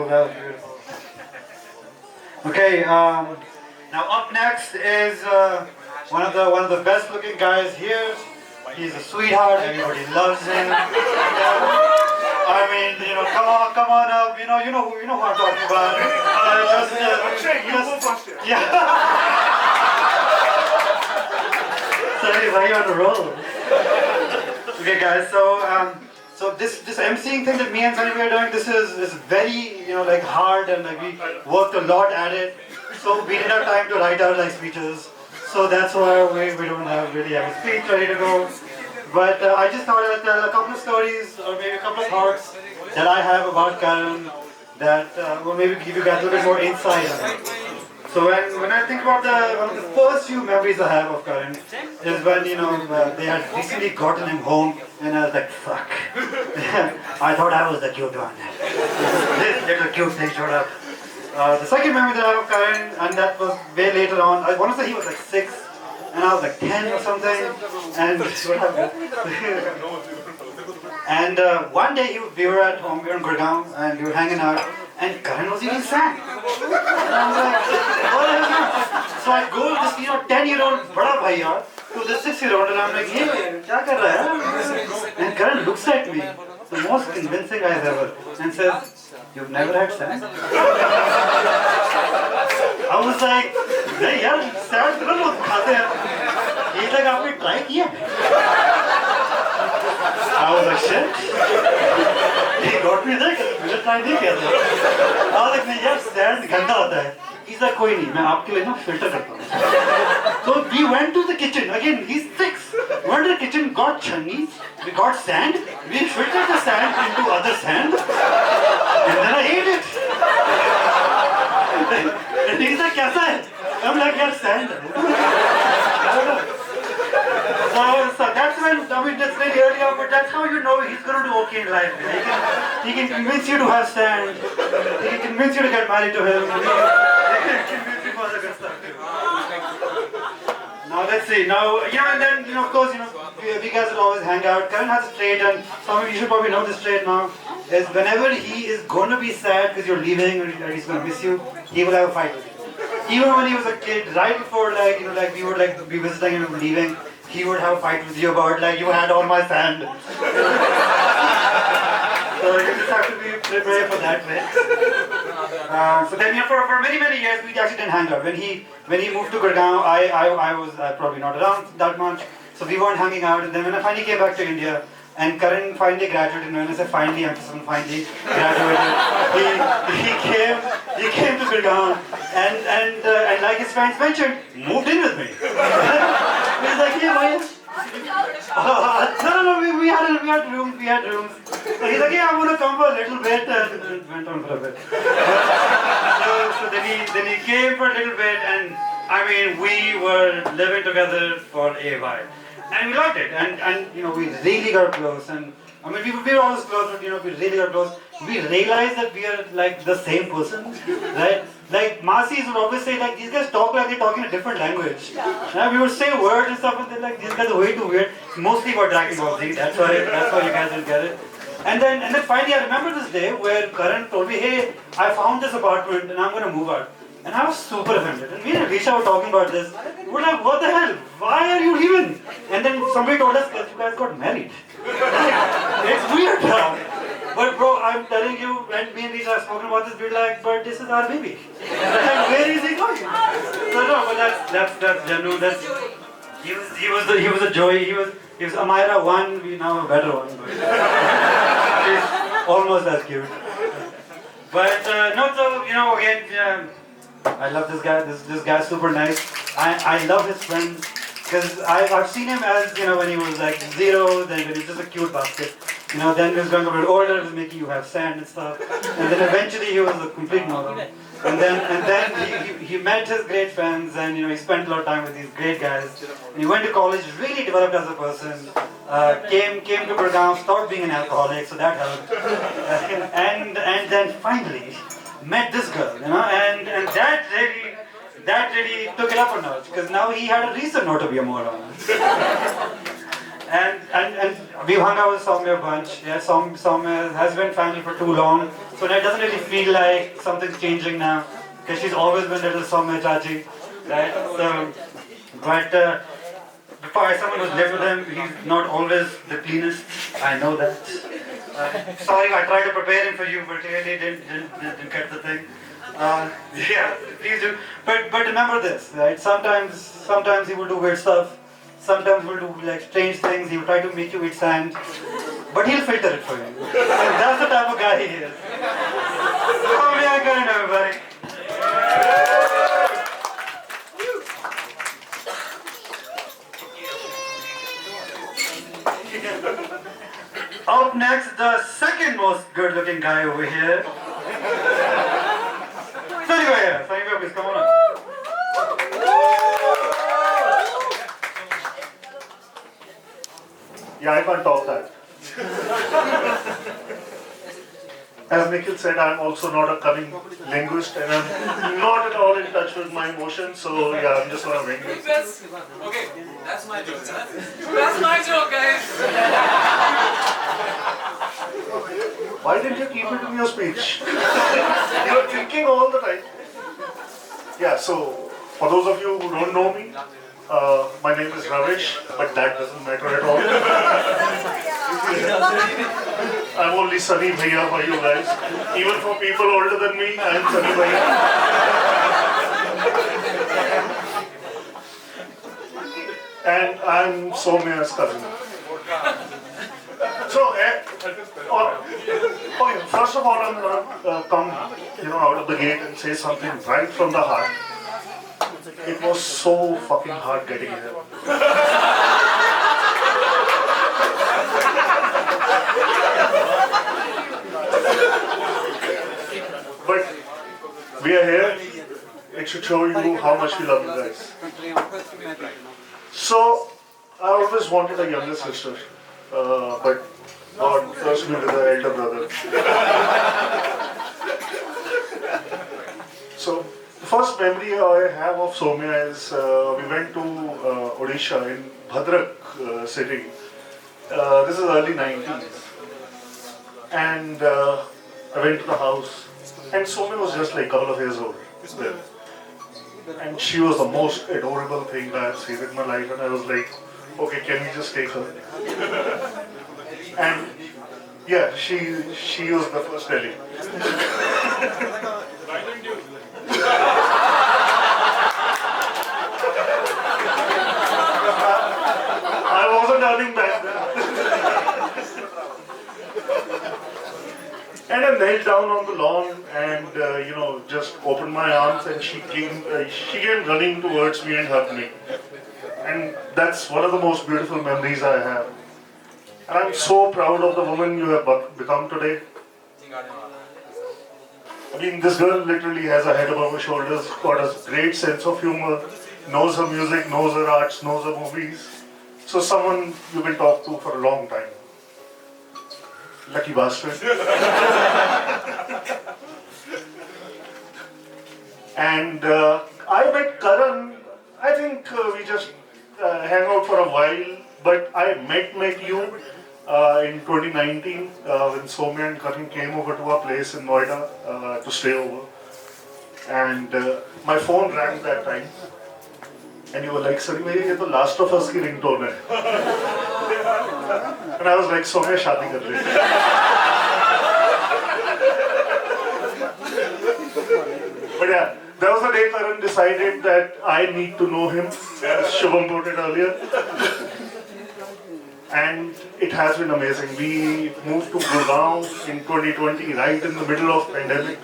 beautiful. That was beautiful. Okay. Now up next is one of the best looking guys here. He's a sweetheart. Everybody loves him. I mean, come on up. You know who I'm talking about. Akshay, you go first here. Yeah. Sorry, Bhaiyya on the roll. Okay, guys. So this emceeing thing that me and Sunny are doing, this is very hard, and we worked a lot at it. So we didn't have time to write out speeches. So that's why we don't really have a speech ready to go. But I just thought I'd tell a couple of stories, or maybe a couple of thoughts that I have about Karan that will maybe give you guys a little bit more insight on it. So when I think about one of the first few memories I have of Karan is when they had recently gotten him home, and I was like, fuck. I thought I was the cute one. This little cute thing showed up. The second memory that I have of Karan, and that was way later on, I want to say he was like 6, and I was like 10 or something, and what happened? And one day we were at home, we were in Gurgaon, and we were hanging out, and Karan was eating sand. And I was like, what is this? So I go to this 10-year-old bada bhaiya to the 6-year-old, and I'm like, hey, kya kar raha hai? And Karan looks at me, the most convincing guy ever, and says, you've never had sand? I was like, hey, yaar, sand तो लोग खाते हैं. He's like, आपने try किया? I was like, shit. He got me there, मुझे try नहीं किया था. I was like, नहीं यार, sand गंदा होता है. He's like, कोई नहीं, मैं आपके लिए ना filter करता हूँ. So we went to the kitchen. Again, he's 6. We went to the kitchen, got chutneys, we got sand, we filtered the sand into other sand, and then I ate it. And he's like, कैसा है? I'm like, यार sand. So that's when, that's very early on, but that's how you know he's going to do okay in life. He can convince you to have sand. He can convince you to get married to him. He can convince you for other good stuff. Now let's see. Now, and then, of course, we guys will always hang out. Karan has a trait, and some of you should probably know this trait now, is whenever he is going to be sad because you're leaving or he's going to miss you, he will have a fight with you. Even when he was a kid, right before, we would be visiting him and leaving, he would have a fight with you about, you had all my sand. So you just have to be prepared for that, right? So then, for many, many years, we actually didn't hang out. When he moved to Gurgaon, I was probably not around that much, so we weren't hanging out. And then when I finally came back to India, and Karan finally graduated, and when I say finally, I'm just finally graduated. He came to Gurgaon, and like his friends mentioned, moved in with me. He's like, yeah, why? No, we had rooms. So he's like, yeah, I'm gonna come for a little bit, and went on for a bit. So then he came for a little bit, and I mean, we were living together for a while. And we loved it, and we really got close, and I mean, we were always close, but we really got close. We realized that we are like the same person, right? Like Masis would always say, these guys talk like they're talking a different language. And we would say words and stuff, and they're like, these guys are way too weird. It's mostly about Dragon Ball Z. That's why you guys didn't get it. And then finally, I remember this day where Karan told me, hey, I found this apartment, and I'm gonna move out. And I was super offended. And me and Risha were talking about this. We're like, what the hell? Why are you leaving? And then somebody told us, because you guys got married. It's weird now. But bro, I'm telling you, when me and Risha have spoken about this, we're like, but this is our baby. Like, where is he going? So no, but that's genuine. He was a joy. He was Amira 1, we now a better one. But she's almost as cute. But again, I love this guy. This guy's super nice. I love his friends because I've seen him as when he was like 0, then when he was just a cute basket. Then he was going a bit older, he was making you have sand and stuff, and then eventually he was a complete moron. And then he met his great friends, and he spent a lot of time with these great guys. And he went to college, really developed as a person. Came to Gurgaon, stopped being an alcoholic, so that helped. And then finally met this girl, and that really took it up a notch, because now he had a reason not to be a moron. And we've hung out with Soumya a bunch. Yeah, Soumya has been family for too long, so it doesn't really feel like something's changing now, because she's always been little Soumya Chachi, right? So, but before someone who's lived with him, he's not always the cleanest. I know that. Sorry, I tried to prepare him for you, but clearly didn't get the thing. Yeah, please do. But remember this, right? Sometimes he will do weird stuff. Sometimes he will do like strange things. He will try to make you eat sand, but he'll filter it for you. And that's the type of guy he is. Oh, yeah, kind of, everybody. Up next, the second most good-looking guy over here. Sunny Bhaiyya, please come on up. Yeah, I can't top that. As Nikhil said, I'm also not a cunning linguist and I'm not at all in touch with my emotions, so yeah, I'm just gonna wing it. Okay, that's my joke. That's my joke, guys. Why didn't you keep it in your speech? You were thinking all the time. Yeah, so for those of you who don't know me, my name is Ravish, but that doesn't matter at all. I'm only Sunny Bhaiyya for you guys. Even for people older than me, I'm Sunny Bhaiyya. And I'm Soumya's cousin. So, okay, first of all, I'm gonna come, out of the gate and say something right from the heart. It was so fucking hard getting here. But we are here. It should show you how much we love you guys. So, I always wanted a younger sister, but God cursed me with an elder brother. So, the first memory I have of Soumya is we went to Odisha in Bhadrak city. This is early 90s. And I went to the house, and Soumya was just like a couple of years old there. And she was the most adorable thing I have seen in my life, and I was like, okay, can we just take her? And yeah, she was the first Delhi. I wasn't earning back then. And I knelt down on the lawn and, just opened my arms, and she came running towards me and hugged me. And that's one of the most beautiful memories I have. And I'm so proud of the woman you have become today. I mean, this girl literally has a head above her shoulders, got a great sense of humor, knows her music, knows her arts, knows her movies. So someone you can talk to for a long time. Lucky bastard. And I met Karan, I think we just hang out for a while, but I met you in 2019 when Soumya and Karan came over to our place in Noida to stay over. And my phone rang that time. And you were like, Sunny bhai, ye to Last of Us ki ringtone hai. And I was like, Soumya shaadi kar rahi hai. But yeah, there was a day Karan decided that I need to know him, as Shubham put it earlier. And it has been amazing. We moved to Gurgaon in 2020, right in the middle of pandemic.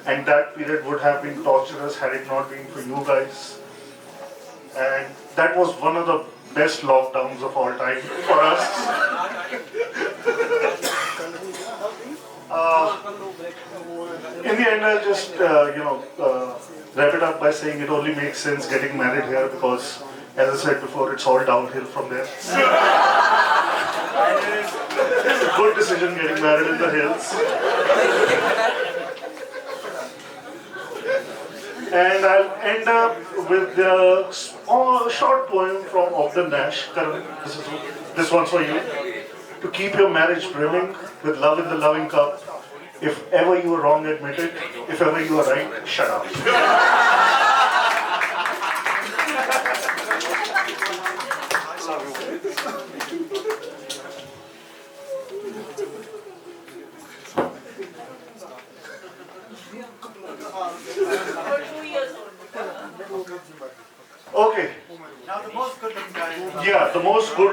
And that period would have been torturous had it not been for you guys. And that was one of the best lockdowns of all time for us. In the end, I'll just, wrap it up by saying it only makes sense getting married here because, as I said before, it's all downhill from there. It's a good decision getting married in the hills. And I'll end up with a short poem from Ogden Nash. Karan, this is This one's for you. To keep your marriage brimming with love in the loving cup. If ever you are wrong, admit it. If ever you are right, shut up. Okay. Now the most good looking guy. Yeah, the most good